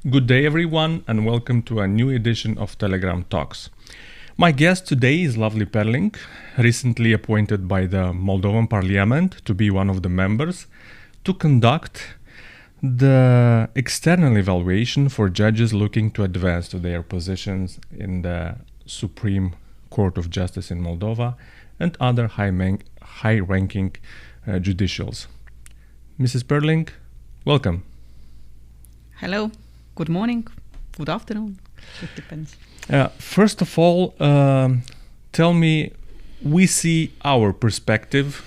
Good day, everyone, and welcome to a new edition of Telegram Talks. My guest today is Lavly Perling, recently appointed by the Moldovan Parliament to be one of the members to conduct the external evaluation for judges looking to advance to their positions in the Supreme Court of Justice in Moldova and other high-ranking judicials. Mrs. Perling, welcome. Hello. Good morning, good afternoon, it depends. First of all, tell me, we see our perspective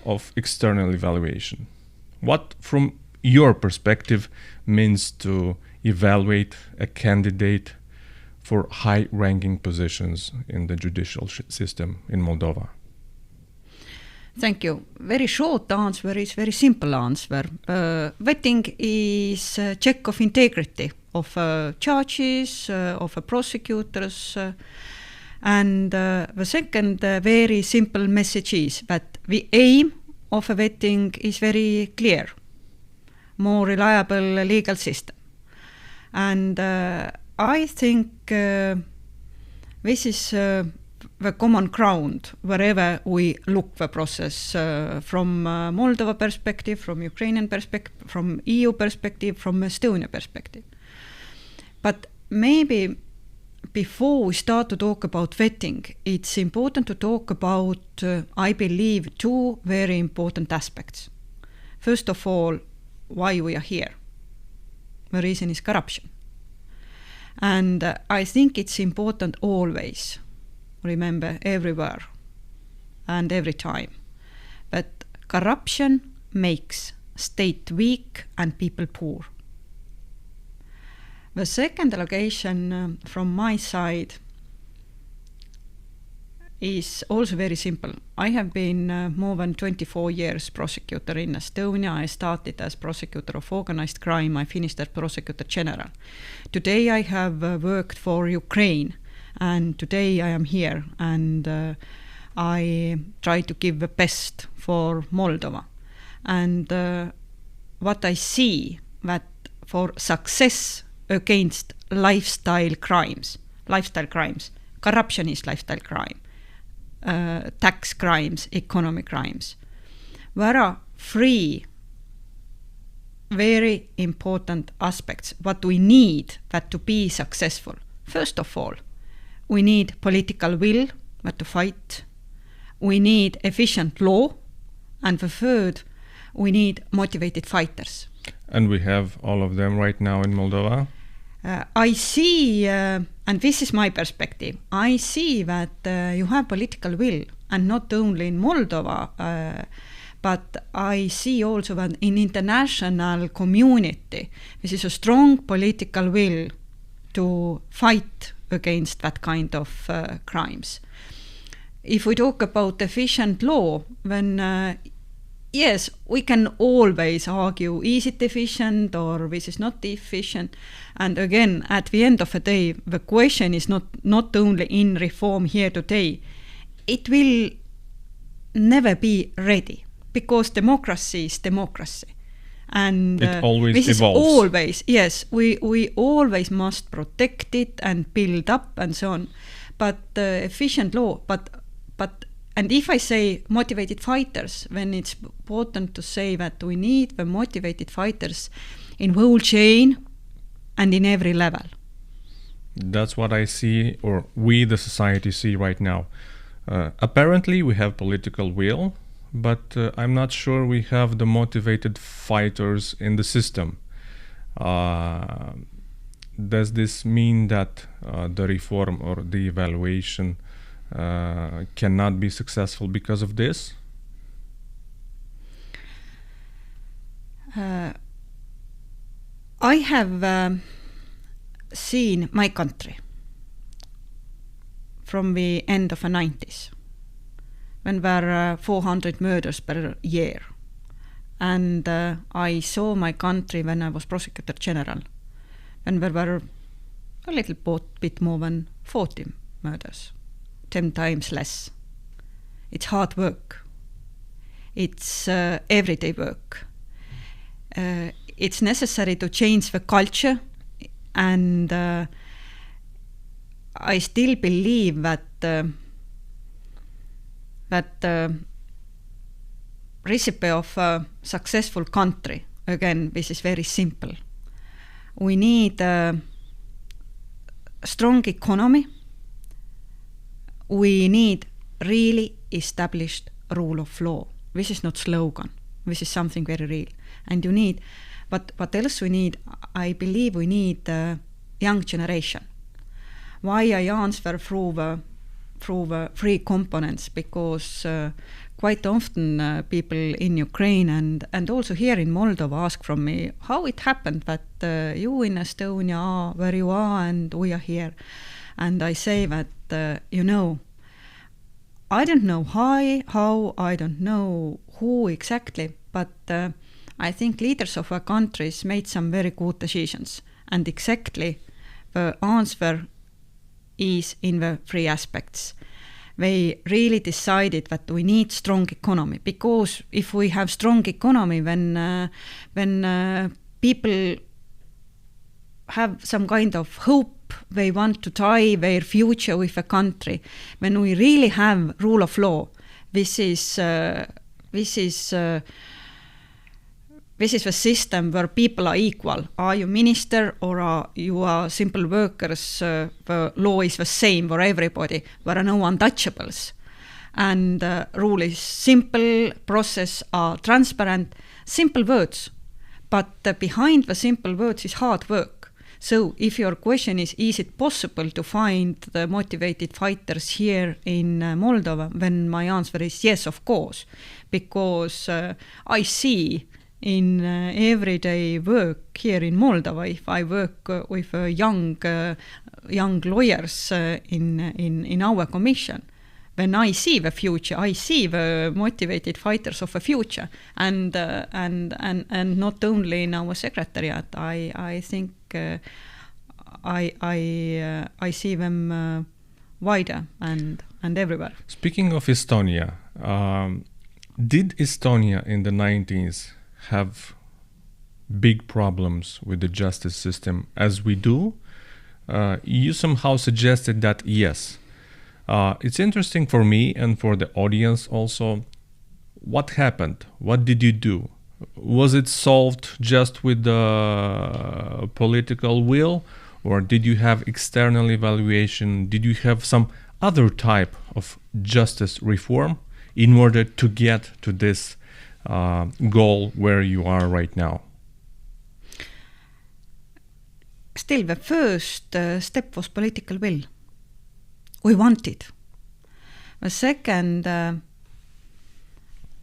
of external evaluation. What, from your perspective, means to evaluate a candidate for high-ranking positions in the judicial system in Moldova? Thank you. Very short answer is very simple answer. Vetting is a check of integrity of judges, of prosecutors, and the second very simple message is that the aim of a vetting is very clear, more reliable legal system. And I think this is the common ground wherever we look the process from Moldova perspective, from Ukrainian perspective, from EU perspective, from Estonia perspective. But maybe before we start to talk about vetting, it's important to talk about, I believe, two very important aspects. First of all, why we are here. The reason is corruption. And I think it's important always remember everywhere and every time that corruption makes state weak and people poor. The second allegation from my side is also very simple. I have been more than 24 years prosecutor in Estonia. I started as prosecutor of organized crime. I finished as prosecutor general. Today I have worked for Ukraine. And today I am here and I try to give the best for Moldova. And what I see that for success against lifestyle crimes, corruption is lifestyle crime, tax crimes, economic crimes. There are three very important aspects what we need that to be successful. First of all, we need political will to fight. We need efficient law. And the third, we need motivated fighters. And we have all of them right now in Moldova? I see, and this is my perspective, I see that you have political will, and not only in Moldova, but I see also that in international community, this is a strong political will to fight against that kind of crimes. If we talk about efficient law, then yes, we can always argue, is it efficient or this is not efficient? And again, at the end of the day, the question is not only in reform here today. It will never be ready because democracy is democracy. And it always this evolves. Is always, yes, we always must protect it and build up and so on. But efficient law, and if I say motivated fighters, then it's important to say that we need the motivated fighters in the whole chain and in every level. That's what I see, or we, the society, see right now. Apparently, we have political will, but I'm not sure we have the motivated fighters in the system. Does this mean that the reform or the evaluation cannot be successful because of this? I have seen my country from the end of the 90s, when there were 400 murders per year. And I saw my country when I was prosecutor general, when there were a little bit more than 40 murders, 10 times less. It's hard work. It's everyday work. It's necessary to change the culture And I still believe that recipe of a successful country, again, this is very simple. We need a strong economy. We need really established rule of law. This is not slogan. This is something very real. And you need, what else we need? I believe we need a young generation. Why I answer through the three components? Because quite often people in Ukraine and also here in Moldova ask from me how it happened that you in Estonia are where you are and we are here. And I say that, I don't know how, I don't know who exactly, but I think leaders of our countries made some very good decisions. And exactly the answer is in the three aspects. They really decided that we need strong economy, because if we have strong economy, when people have some kind of hope, they want to tie their future with a country. When we really have rule of law, this is the system where people are equal. Are you minister or are you simple workers? The law is the same for everybody. There are no untouchables. And rule is simple, process are transparent, simple words. But behind the simple words is hard work. So if your question is it possible to find the motivated fighters here in Moldova, then my answer is yes, of course. Because I see in everyday work here in Moldova, if I work with young lawyers in our commission, when I see the future, I see the motivated fighters of the future, and not only in our secretariat. I think I see them wider and everywhere. Speaking of Estonia, did Estonia in the 90s have big problems with the justice system as we do? You somehow suggested that yes. It's interesting for me and for the audience also. What happened? What did you do? Was it solved just with the political will, or did you have external evaluation? Did you have some other type of justice reform in order to get to this goal where you are right now? Still, the first step was political will. We wanted. The second,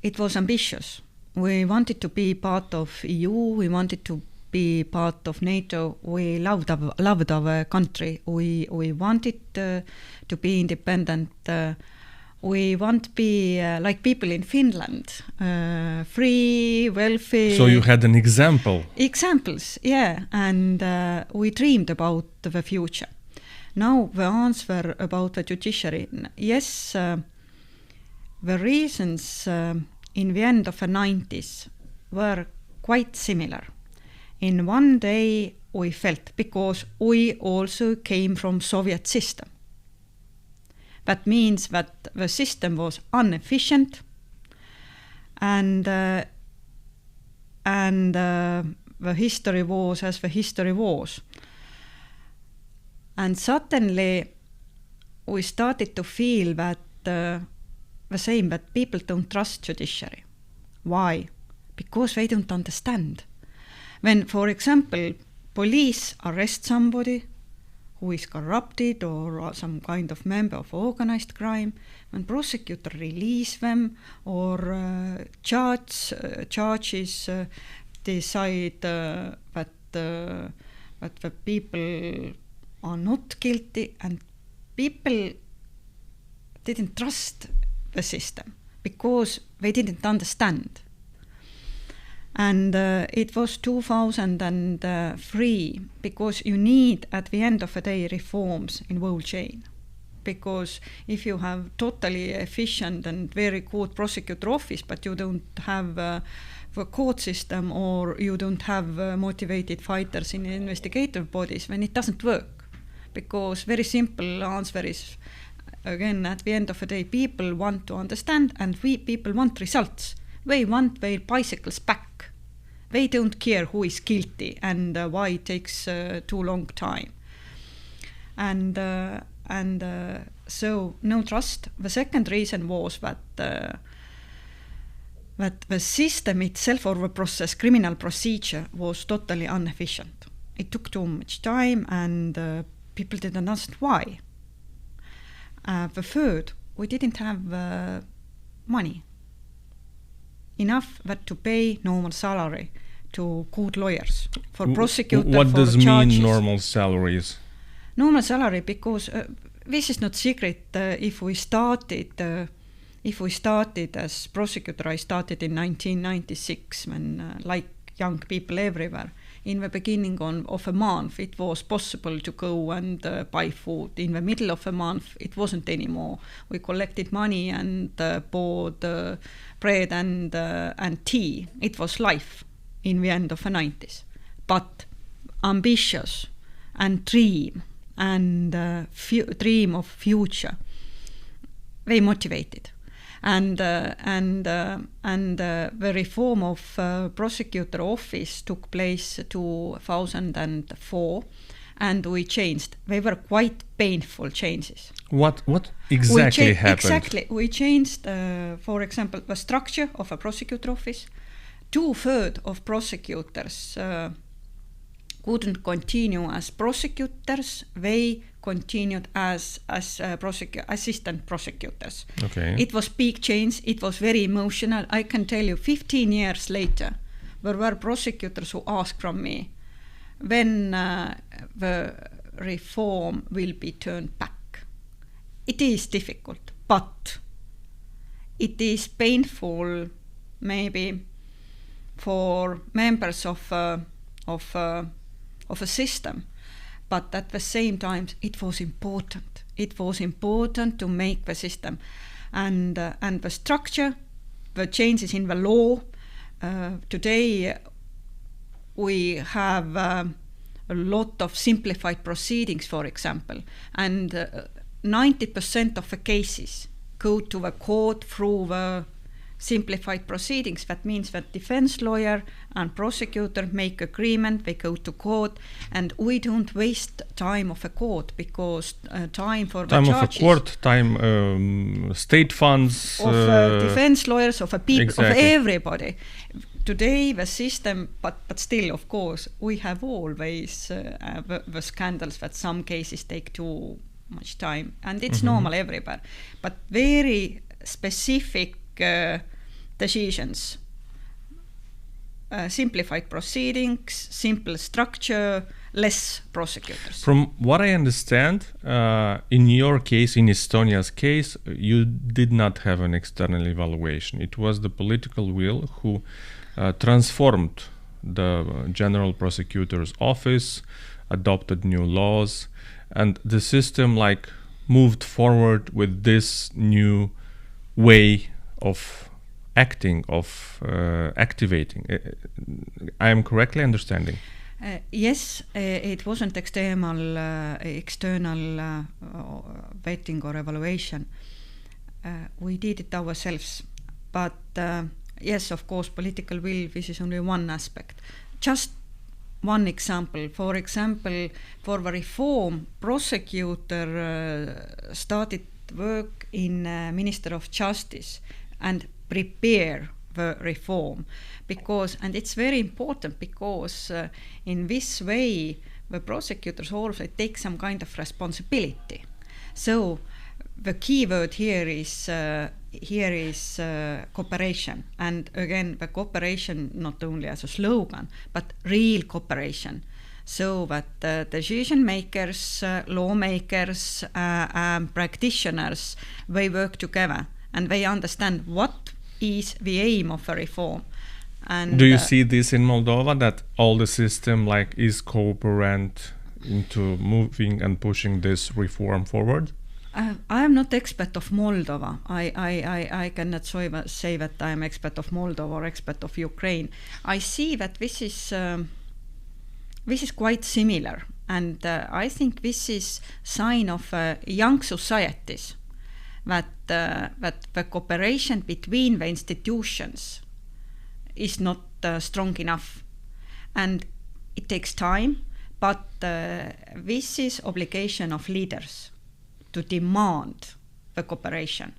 it was ambitious. We wanted to be part of EU. We wanted to be part of NATO. We loved our country. We wanted to be independent. We want to be like people in Finland, free, wealthy. So you had an example. Examples, yeah. And we dreamed about the future. Now the answer about the judiciary. Yes, the reasons in the end of the 90s were quite similar. In one day we felt, because we also came from Soviet system. That means that the system was inefficient and the history was as the history was. And suddenly we started to feel that the same, that people don't trust judiciary. Why? Because they don't understand. When, for example, police arrest somebody who is corrupted or some kind of member of organized crime, when prosecutor release them or judges decide that the people are not guilty, and people didn't trust the system because they didn't understand. And it was 2003, because you need at the end of the day reforms in whole chain. Because if you have totally efficient and very good prosecutor office, but you don't have the court system, or you don't have motivated fighters in investigative bodies, when it doesn't work. Because very simple answer is, again, at the end of the day, people want to understand, and people want results. They want their bicycles back. They don't care who is guilty and why it takes too long time. And so no trust. The second reason was that the system itself, or the process, criminal procedure, was totally inefficient. It took too much time, and people didn't understand why. The third, we didn't have money enough that to pay normal salary to good lawyers, for prosecutor, what for does judges. mean normal salaries? Normal salary, because this is not secret. If we started as prosecutor, I started in 1996, when like young people everywhere. In the beginning of a month, it was possible to go and buy food. In the middle of a month, it wasn't anymore. We collected money and bought bread and tea. It was life in the end of the 90s. But ambitious and dream of future, they motivated. And the reform of prosecutor office took place 2004, and we changed. They were quite painful changes. What exactly happened? Exactly, we changed, for example, the structure of a prosecutor office. 2/3 of prosecutors couldn't continue as prosecutors. They continued as assistant prosecutors. Okay. It was big change. It was very emotional. I can tell you, 15 years later, there were prosecutors who asked from me when the reform will be turned back. It is difficult, but it is painful, maybe, for members of a system. But at the same time, it was important. It was important to make the system. And the structure, the changes in the law. Today, we have a lot of simplified proceedings, for example. And 90% of the cases go to the court through the simplified proceedings. That means that defense lawyer and prosecutor make agreement, they go to court, and we don't waste time of a court, because time for the judges, state funds, of defense lawyers, of a people, exactly. Of everybody. Today the system, but still, of course, we have always the scandals that some cases take too much time, and it's normal everywhere. But very specific decisions, simplified proceedings, simple structure, less prosecutors. From what I understand, in your case, in Estonia's case, you did not have an external evaluation. It was the political will who transformed the general prosecutor's office, adopted new laws, and the system moved forward with this new way of acting, of activating. I am correctly understanding? Yes, it wasn't external vetting or evaluation. We did it ourselves. But yes, of course, political will, this is only one aspect. Just one example. For example, for the reform, prosecutor started work in Minister of Justice and prepare the reform, and it's very important, because in this way the prosecutors also take some kind of responsibility. So the key word here is cooperation, and again the cooperation not only as a slogan but real cooperation, so that decision makers, lawmakers, practitioners, they work together and they understand what is the aim of a reform. And do you see this in Moldova, that all the system is cooperant into moving and pushing this reform forward? I am not expert of Moldova. I cannot say that I am expert of Moldova or expert of Ukraine. I see that this is quite similar, and I think this is sign of young societies that the cooperation between the institutions is not strong enough, and it takes time. But this is obligation of leaders to demand the cooperation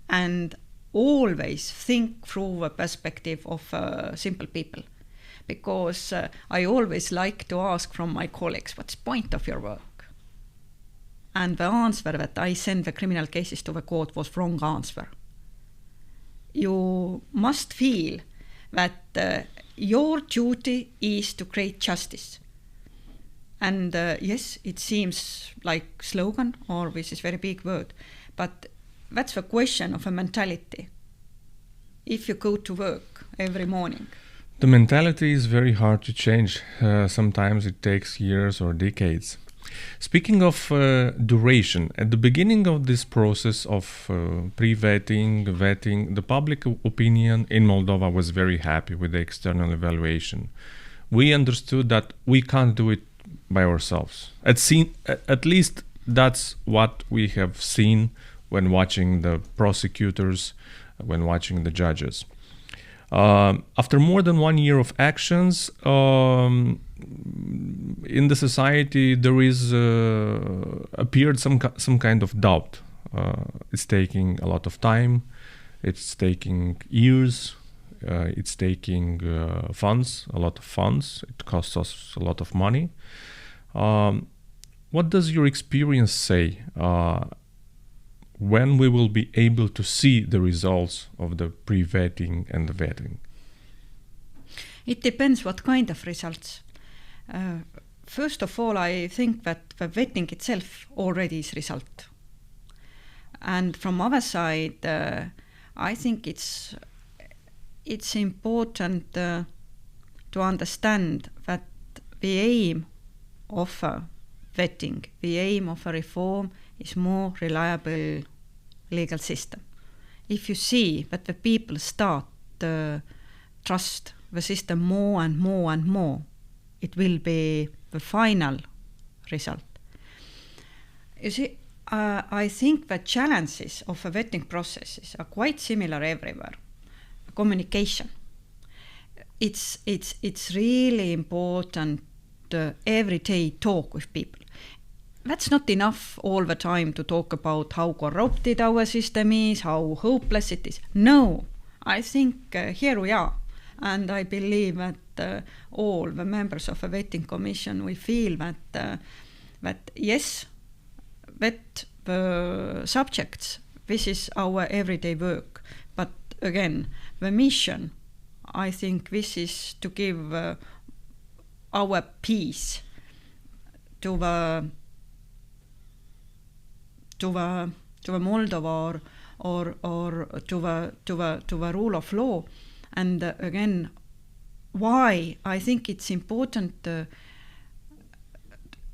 and always think through the perspective of simple people. Because I always like to ask from my colleagues, what's the point of your work? And the answer that I send the criminal cases to the court was wrong answer. You must feel that your duty is to create justice. And yes, it seems like slogan, or this is very big word, but that's the question of a mentality. If you go to work every morning. The mentality is very hard to change. Sometimes it takes years or decades. Speaking of duration, at the beginning of this process of pre-vetting, vetting, the public opinion in Moldova was very happy with the external evaluation. We understood that we can't do it by ourselves. At least that's what we have seen when watching the prosecutors, when watching the judges. After more than 1 year of actions, in the society there is appeared some kind of doubt. It's taking a lot of time, it's taking years, it's taking funds, a lot of funds, it costs us a lot of money. What does your experience say when we will be able to see the results of the pre-vetting and the vetting? It depends what kind of results. First of all, I think that the vetting itself already is result. And from our side, I think it's important to understand that the aim of a vetting, the aim of a reform is more reliable legal system. If you see that the people start to trust the system more and more and more, it will be the final result. You see, I think the challenges of a vetting processes are quite similar everywhere. Communication. It's really important to every day talk with people. That's not enough all the time to talk about how corrupted our system is, how hopeless it is. No, I think here we are. And I believe that all the members of a vetting commission, we feel that yes, vet the subjects, this is our everyday work. But again, the mission, I think this is to give our peace to the Moldova or to the rule of law. And again, why I think it's important to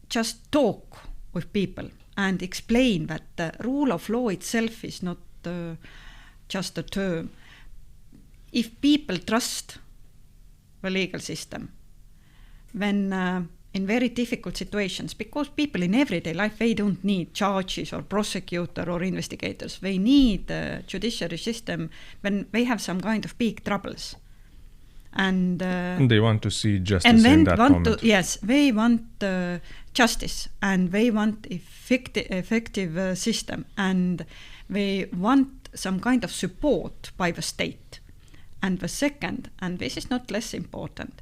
just talk with people and explain that the rule of law itself is not just a term. If people trust the legal system, then in very difficult situations, because people in everyday life, they don't need judges or prosecutor or investigators. They need a judiciary system when they have some kind of big troubles. And they want to see justice in that moment. Yes, they want justice, and they want effective system, and they want some kind of support by the state. And the second, and this is not less important,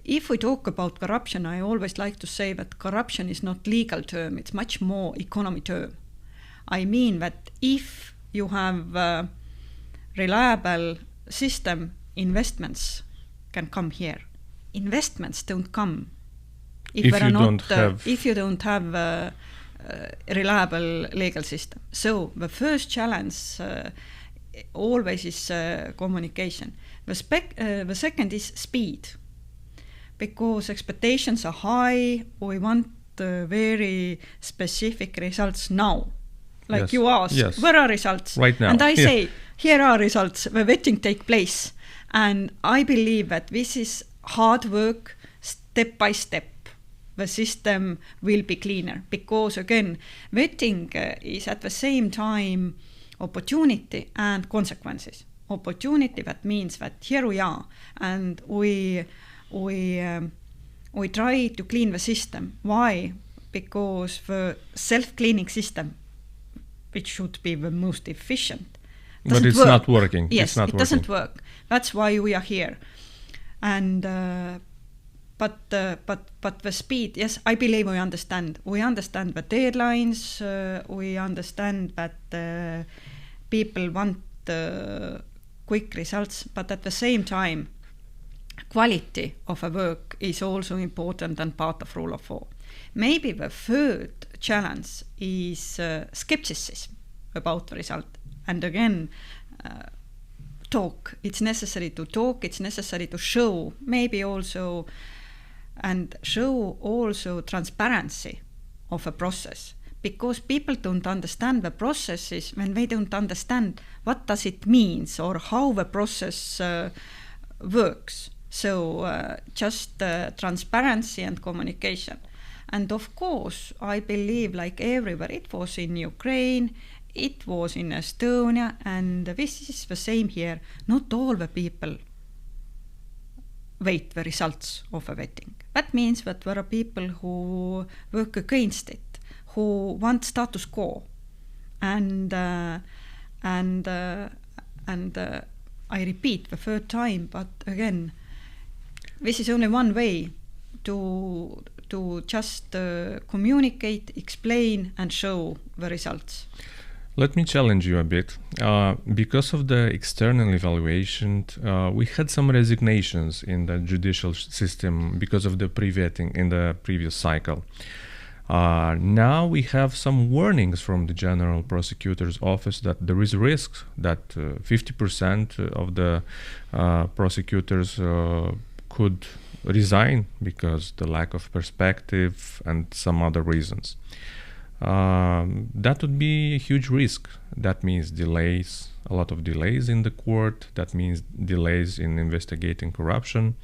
if we talk about corruption, I always like to say that corruption is not legal term, it's much more economy term. I mean that if you have a reliable system, investments can come here. Investments don't come if you don't have a reliable legal system. So the first challenge always is communication. The second is speed. Because expectations are high, we want very specific results now. like you ask, where are results? Right now. And I say, here are results, the vetting take place. And I believe that this is hard work, step by step. The system will be cleaner because, again, vetting is at the same time opportunity and consequences. Opportunity, that means that here we are and we try to clean the system. Why? Because the self-cleaning system, which should be the most efficient, but it's not working. Yes, it doesn't work. That's why we are here. And but the speed, yes, I believe we understand. We understand the deadlines. We understand that people want quick results, but at the same time, quality of a work is also important and part of rule of law. Maybe the third challenge is skepticism about the result. And again, talk. It's necessary to talk. It's necessary to show, maybe also, and show also transparency of a process. Because people don't understand the processes when they don't understand what does it means or how the process works. So just transparency and communication. And of course, I believe, like everywhere, it was in Ukraine, it was in Estonia, and this is the same here. Not all the people wait the results of a vetting. That means that there are people who work against it, who want status quo. And I repeat the third time, but again, this is only one way to just communicate, explain, and show the results. Let me challenge you a bit. Because of the external evaluation, we had some resignations in the judicial system because of the pre-vetting in the previous cycle. Now we have some warnings from the General Prosecutor's Office that there is a risk that 50% of the prosecutors could resign because the lack of perspective and some other reasons. That would be a huge risk. That means delays, a lot of delays in the court. That means delays in investigating corruption.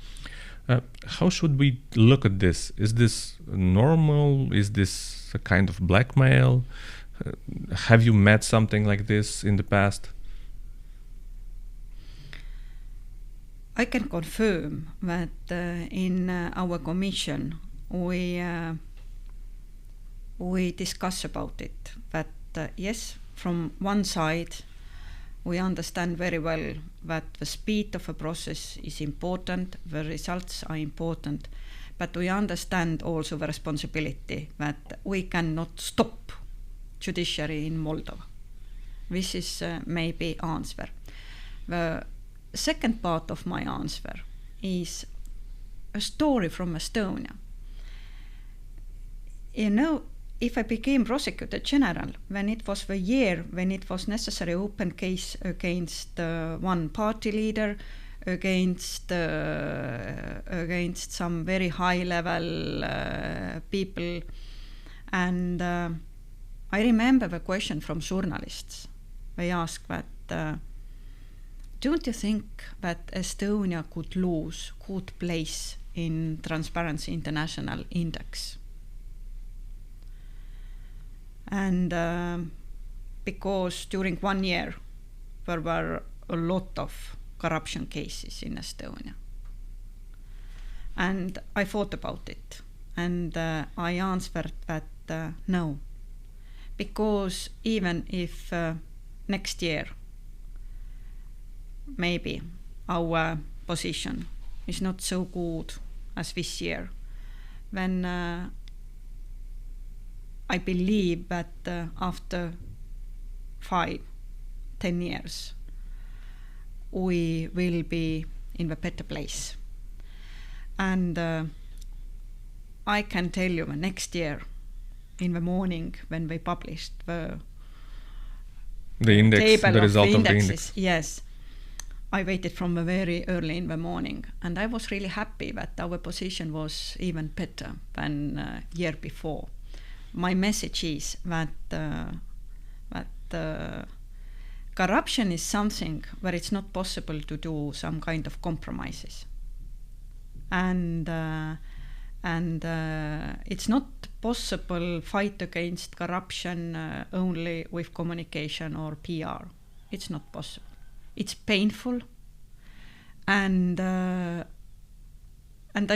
How should we look at this? Is this normal? Is this a kind of blackmail? Have you met something like this in the past? I can confirm that in our commission we discuss about it. That yes, from one side, we understand very well that the speed of a process is important, the results are important, but we understand also the responsibility that we cannot stop judiciary in Moldova. This is maybe answer. The second part of my answer is a story from Estonia. You know, if I became prosecutor general, when it was the year when it was necessary open case against one party leader, against some very high level people, and I remember the question from journalists. They asked that, don't you think that Estonia could lose good place in Transparency International Index? And because during 1 year there were a lot of corruption cases in Estonia. And I thought about it, and I answered that no, because even if next year maybe our position is not so good as this year, then I believe that after 5-10 years we will be in a better place. And I can tell you next year in the morning when we published the index, table the result of the indexes, index. Yes, I waited from very early in the morning, and I was really happy that our position was even better than year before. My message is that corruption is something where it's not possible to do some kind of compromises. And it's not possible fight against corruption only with communication or PR. It's not possible. It's painful. And I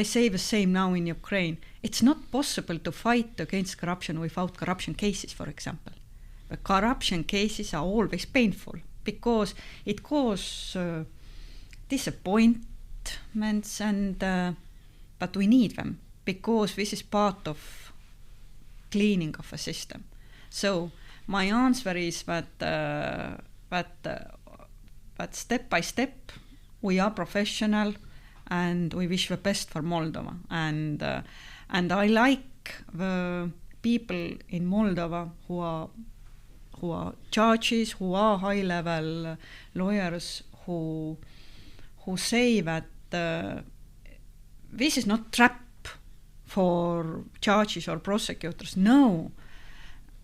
say the same now in Ukraine. It's not possible to fight against corruption without corruption cases, for example. The corruption cases are always painful because it causes disappointments, but we need them because this is part of cleaning of a system. So my answer is that step by step we are professional and we wish the best for Moldova. And I like the people in Moldova who are judges, who are high-level lawyers, who say that this is not trap for judges or prosecutors. No,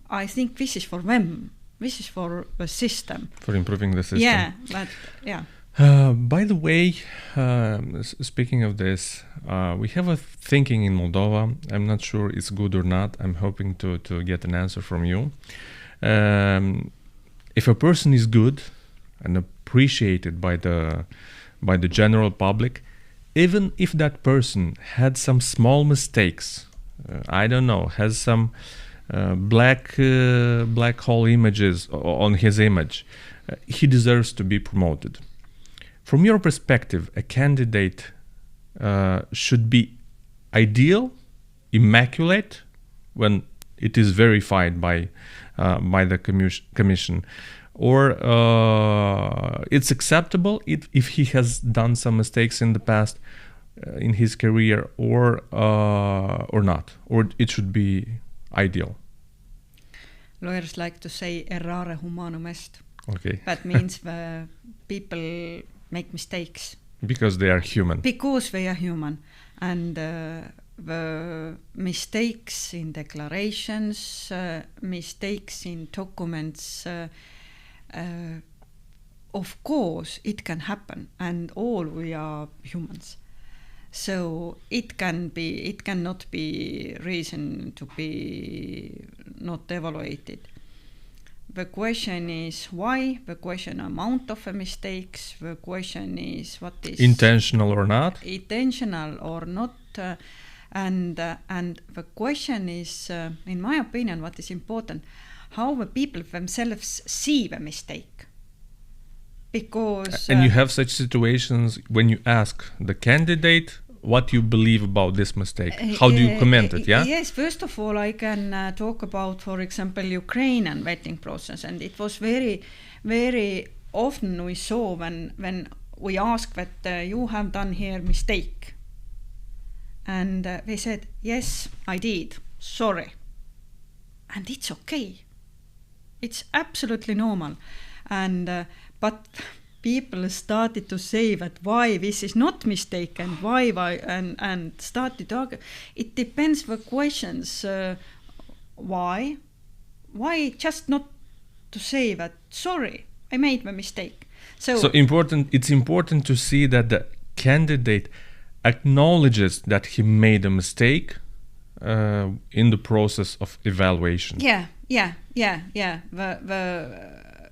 I think this is for them. This is for the system. For improving the system. Yeah, but yeah. By the way, speaking of this, we have a thinking in Moldova. I'm not sure it's good or not. I'm hoping to get an answer from you. If a person is good and appreciated by the general public, even if that person had some small mistakes, I don't know, has some black hole images on his image, he deserves to be promoted. From your perspective, a candidate should be ideal, immaculate, when it is verified by the commission, or it's acceptable if he has done some mistakes in the past in his career, or not, or it should be ideal. Lawyers like to say errare humanum est. Okay. That means the people make mistakes. Because they are human. Because they are human. And the mistakes in declarations, mistakes in documents, of course it can happen, and all we are humans. So it cannot be reason to be not evaluated. The question is why, the question amount of mistakes, the question is what is intentional or not, and the question is, in my opinion, what is important, how the people themselves see the mistake. Because and you have such situations when you ask the candidate what you believe about this mistake. How do you comment it? Yeah. Yes. First of all, I can talk about, for example, Ukrainian vetting process, and it was very, very often we saw when we asked that you have done here mistake, and they said yes, I did. Sorry, and it's okay. It's absolutely normal, and but people started to say that why this is not mistake and why and started to argue. It depends the questions. Why just not to say that sorry, I made a mistake. So it's important to see that the candidate acknowledges that he made a mistake in the process of evaluation. Yeah.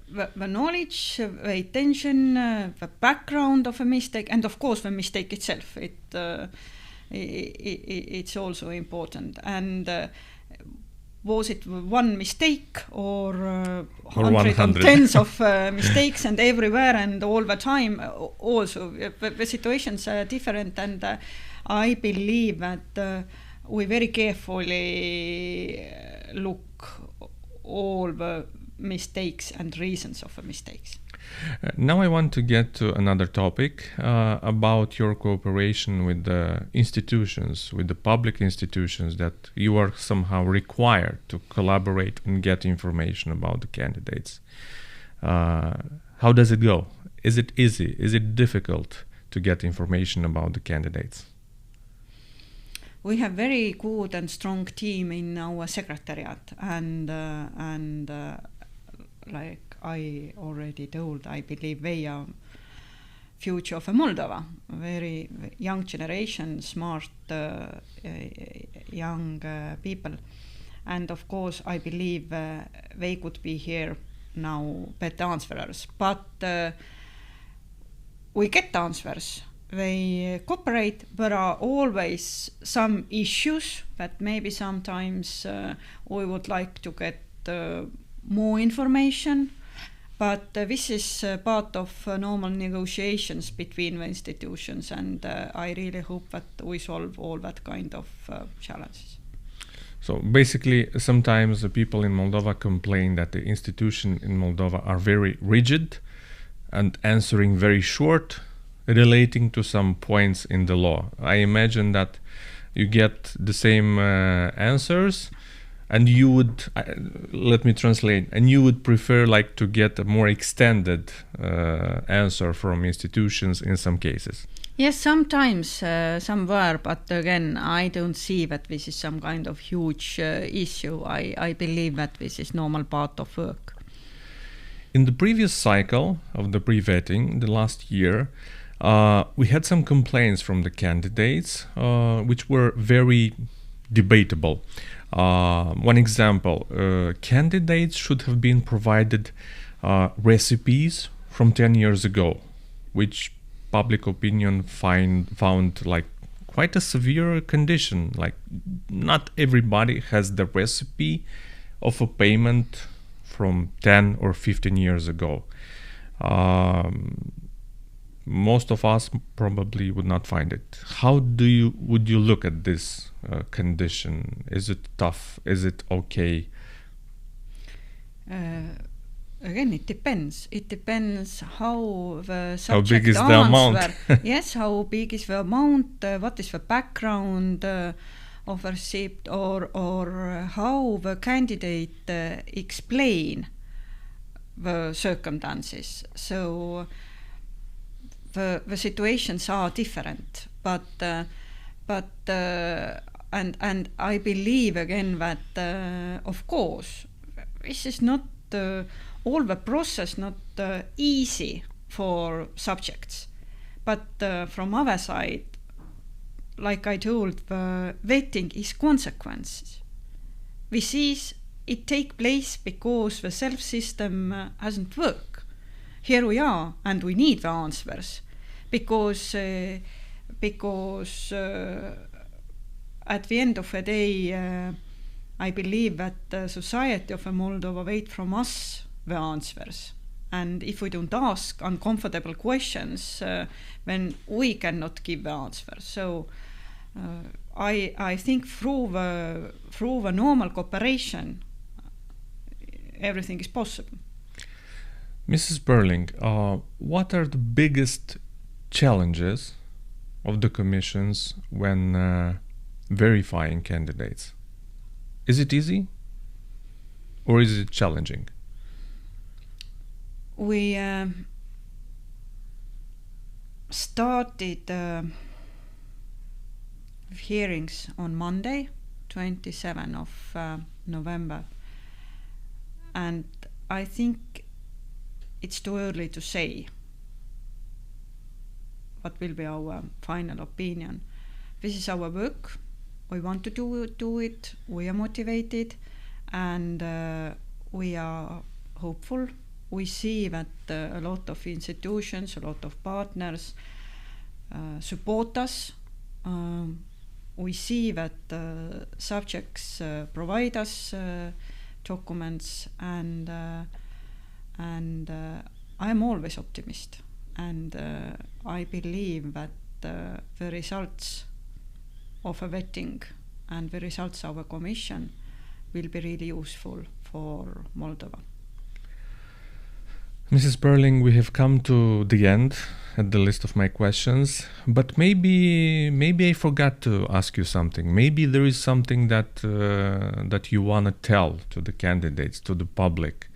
The knowledge, the intention, the background of a mistake, and of course the mistake itself. It's also important. And was it one mistake or 100 tens of mistakes and everywhere and all the time? Also, the situations are different, and I believe that we very carefully look all the mistakes and reasons of the mistakes. Now I want to get to another topic about your cooperation with the institutions, with the public institutions that you are somehow required to collaborate and get information about the candidates. How does it go? Is it easy? Is it difficult to get information about the candidates? We have very good and strong team in our secretariat, and like I already told, I believe they are future of Moldova. Very young generation, smart young people. And of course, I believe they could be here now better answerers. But we get answers. They cooperate. There are always some issues that maybe sometimes we would like to get more information. But this is part of normal negotiations between the institutions, and I really hope that we solve all that kind of challenges. So basically, sometimes the people in Moldova complain that the institutions in Moldova are very rigid and answering very short, relating to some points in the law. I imagine that you get the same answers, and you would, let me translate, and you would prefer like to get a more extended answer from institutions in some cases. Yes, sometimes some were, but again, I don't see that this is some kind of huge issue. I believe that this is normal part of work. In the previous cycle of the pre-vetting, the last year, we had some complaints from the candidates, which were very debatable. One example, candidates should have been provided recipes from 10 years ago, which public opinion found like quite a severe condition. Like not everybody has the recipe of a payment from 10 or 15 years ago. Most of us probably would not find it. How would you look at this condition? Is it tough? Is it okay? Again, it depends. It depends how the subject how big is the amount? Yes, how big is the amount? What is the background of a receipt, or how the candidate explain the circumstances. So the situations are different, but and I believe again that of course this is not all the process not easy for subjects, but from other side, like I told, the vetting is consequences. This is it take place because the self system hasn't worked. Here we are, and we need the answers because at the end of the day, I believe that the society of Moldova wait from us the answers. And if we don't ask uncomfortable questions, then we cannot give the answers. So I think through the normal cooperation, everything is possible. Mrs. Perling, what are the biggest challenges of the commissions when verifying candidates? Is it easy or is it challenging? We started hearings on Monday, 27 of November, and I think it's too early to say what will be our final opinion. This is our work. We want to do it. We are motivated, and we are hopeful. We see that a lot of institutions, a lot of partners support us. We see that subjects provide us documents, and I'm always optimist, and I believe that the results of a vetting and the results of a commission will be really useful for Moldova. Mrs. Perling, we have come to the end at the list of my questions, but maybe I forgot to ask you something. Maybe there is something that you want to tell to the candidates, to the public.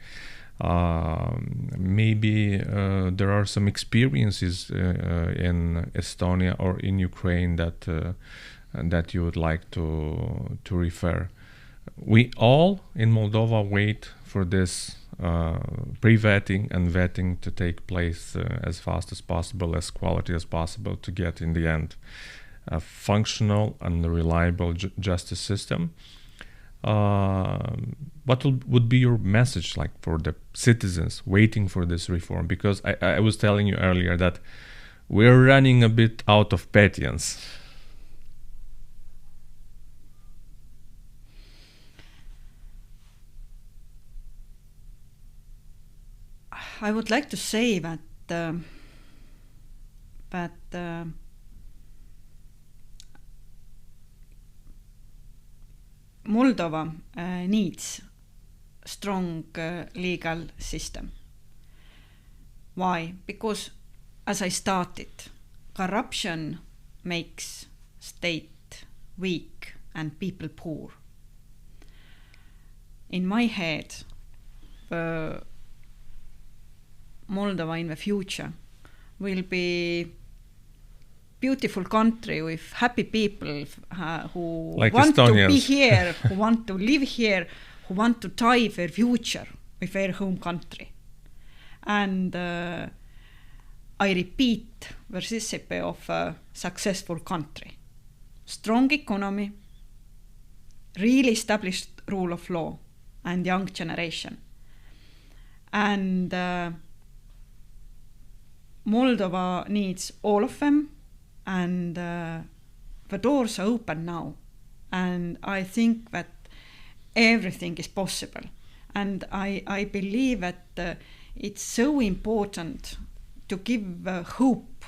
Maybe there are some experiences in Estonia or in Ukraine that you would like to refer. We all in Moldova wait for this pre-vetting and vetting to take place as fast as possible, as quality as possible, to get in the end a functional and reliable justice system. What would be your message like for the citizens waiting for this reform? Because I was telling you earlier that we're running a bit out of patience. I would like to say that Moldova needs strong legal system. Why? Because, as I started, corruption makes state weak and people poor. In my head, Moldova in the future will be beautiful country with happy people who like want Estonians. to be here, who want to live here, who want to tie their future with their home country. And I repeat the recipe of a successful country. Strong economy, really established rule of law, and young generation. And Moldova needs all of them, and the doors are open now. And I think that everything is possible. And I believe that it's so important to give hope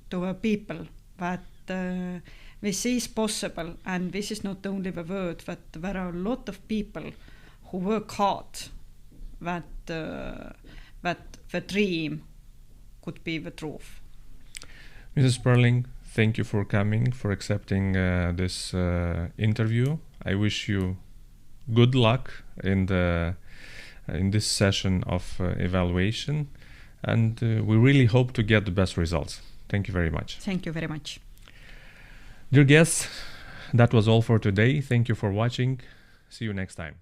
to the people that this is possible, and this is not only the word, that there are a lot of people who work hard that the dream could be the truth. Mrs. Perling, thank you for coming, for accepting this interview. I wish you good luck in this session of evaluation, and we really hope to get the best results. Thank you very much. Thank you very much. Dear guests, that was all for today. Thank you for watching. See you next time.